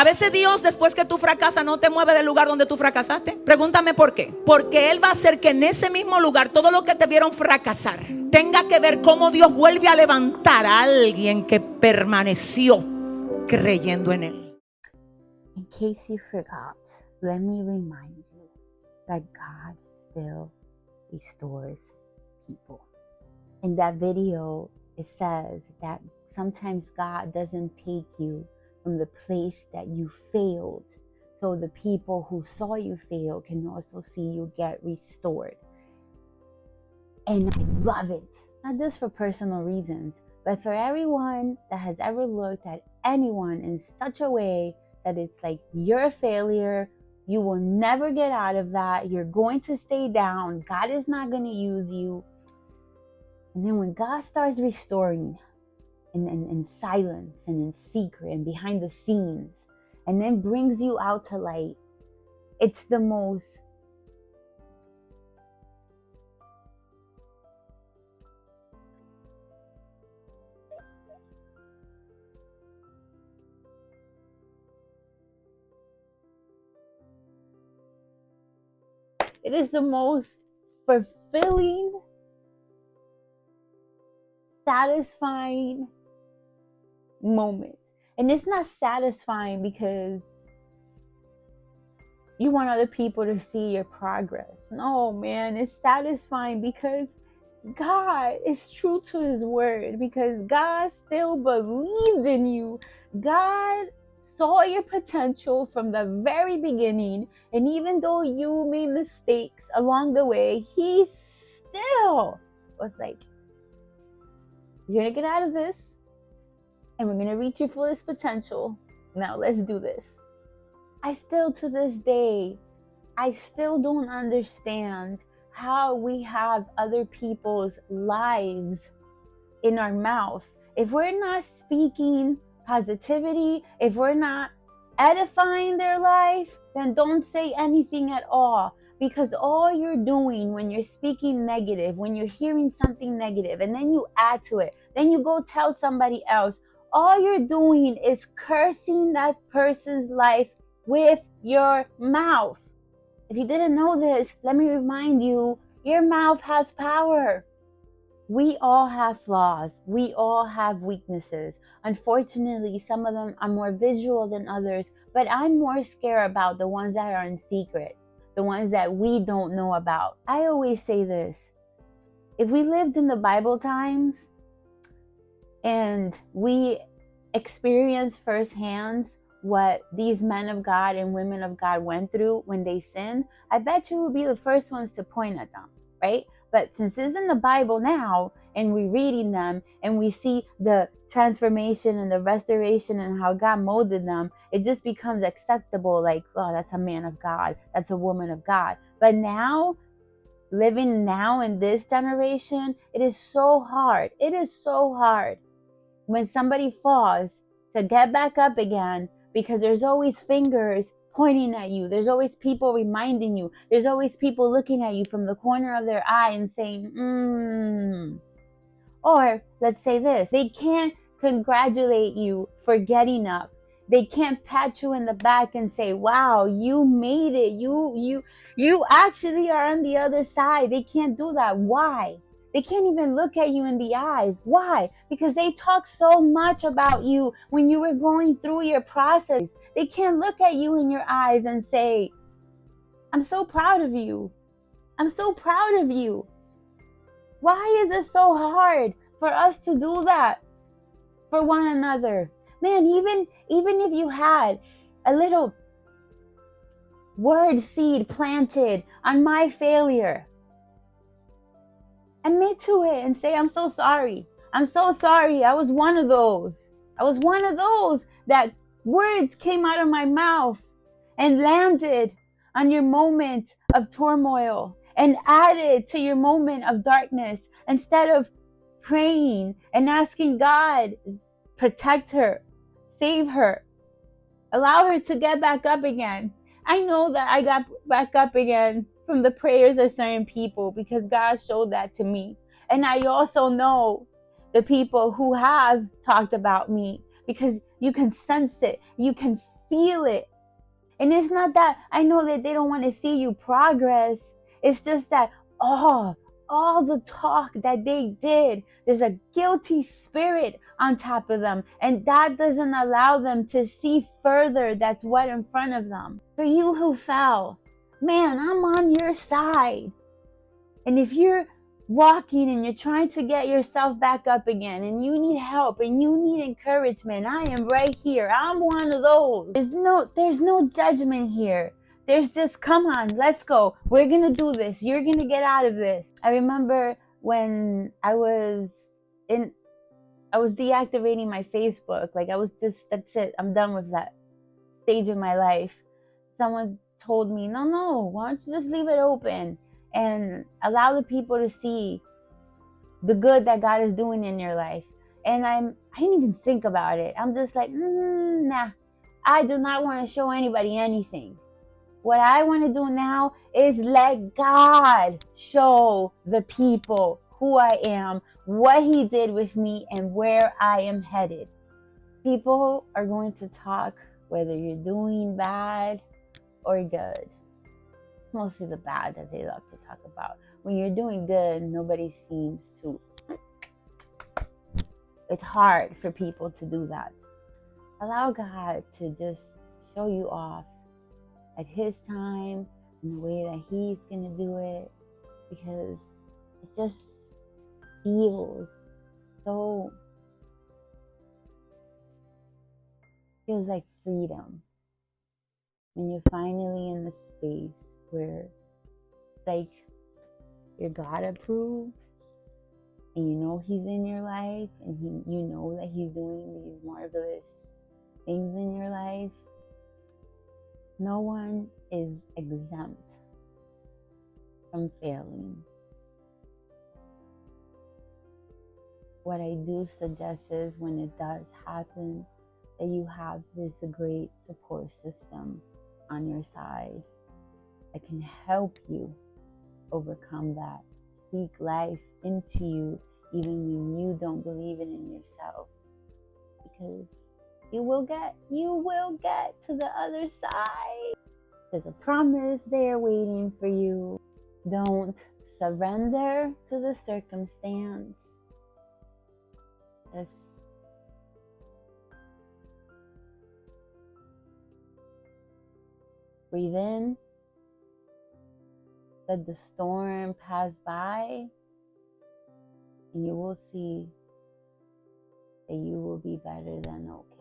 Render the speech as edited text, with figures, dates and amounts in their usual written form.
A veces Dios, después que tú fracasas, no te mueve del lugar donde tú fracasaste. Pregúntame por qué. Porque Él va a hacer que en ese mismo lugar todo lo que te vieron fracasar tenga que ver cómo Dios vuelve a levantar a alguien que permaneció creyendo en Él. In case you forgot, let me remind you that God still restores people. In that video, it says that sometimes God doesn't take you from the place that you failed, so the people who saw you fail can also see you get restored. And I love it, not just for personal reasons, but for everyone that has ever looked at anyone in such a way that it's like you're a failure, you will never get out of that, you're going to stay down, God is not going to use you. And then when God starts restoring in silence and in secret and behind the scenes, and then brings you out to light, it's the most it is the most fulfilling, satisfying moment. And it's not satisfying because you want other people to see your progress. No, man, it's satisfying because God is true to his word, because God still believed in you. God saw your potential from the very beginning, and even though you made mistakes along the way, he still was like, you're gonna get out of this and we're gonna reach your fullest potential. Now let's do this. I still, to this day, I still don't understand how we have other people's lives in our mouth. If we're not speaking positivity, if we're not edifying their life, then don't say anything at all. Because all you're doing when you're speaking negative, when you're hearing something negative, and then you add to it, then you go tell somebody else, all you're doing is cursing that person's life with your mouth. If you didn't know this, let me remind you, your mouth has power. We all have flaws. We all have weaknesses. Unfortunately, some of them are more visual than others, but I'm more scared about the ones that are in secret, the ones that we don't know about. I always say this, if we lived in the Bible times and we experienced firsthand what these men of God and women of God went through when they sinned, I bet you would be the first ones to point at them, right? But since it's in the Bible now, and we're reading them, and we see the transformation and the restoration and how God molded them, it just becomes acceptable, like, oh, that's a man of God, that's a woman of God. But now, living now in this generation, it is so hard. It is so hard when somebody falls to get back up again, because there's always fingers pointing at you. There's always people reminding you. There's always people looking at you from the corner of their eye and saying, Or let's say this, they can't congratulate you for getting up. They can't pat you in the back and say, wow, you made it. You actually are on the other side. They can't do that. Why? They can't even look at you in the eyes. Why? Because they talk so much about you when you were going through your process. They can't look at you in your eyes and say, I'm so proud of you. I'm so proud of you. Why is it so hard for us to do that for one another? Man, even if you had a little word seed planted on my failure, admit to it and say, I'm so sorry. I'm so sorry. I was one of those. That words came out of my mouth and landed on your moment of turmoil and added to your moment of darkness. Instead of praying and asking God, protect her, save her, allow her to get back up again. I know that I got back up again from the prayers of certain people because God showed that to me. And I also know the people who have talked about me, because you can sense it, you can feel it. And it's not that I know that they don't want to see you progress. It's just that, oh, all the talk that they did, there's a guilty spirit on top of them. And that doesn't allow them to see further that's what in front of them. For you who fell, man, I'm on your side. And if you're walking and you're trying to get yourself back up again and you need help and you need encouragement, I am right here. I'm one of those. There's no judgment here. There's just, come on, let's go. We're going to do this. You're going to get out of this. I remember when I was deactivating my Facebook. Like, I was just, that's it. I'm done with that stage of my life. Someone told me, no, why don't you just leave it open and allow the people to see the good that God is doing in your life. And I didn't even think about it. I'm just like, nah, I do not want to show anybody anything. What I want to do now is let God show the people who I am, what He did with me, and where I am headed. People are going to talk whether you're doing bad or good. It's mostly the bad that they love to talk about. When you're doing good, nobody seems to. It's hard for people to do that. Allow God to just show you off at His time, in the way that He's going to do it, because it just feels like freedom when you're finally in the space where, like, you're God approved and you know He's in your life and you know that He's doing these marvelous things in your life. No one is exempt from failing. What I do suggest is, when it does happen, that you have this great support system on your side that can help you overcome that. Speak life into you even when you don't believe it in yourself, because you will get to the other side. There's a promise there waiting for you. Don't surrender to the circumstance. Just breathe in. Let the storm pass by, and you will see that you will be better than okay.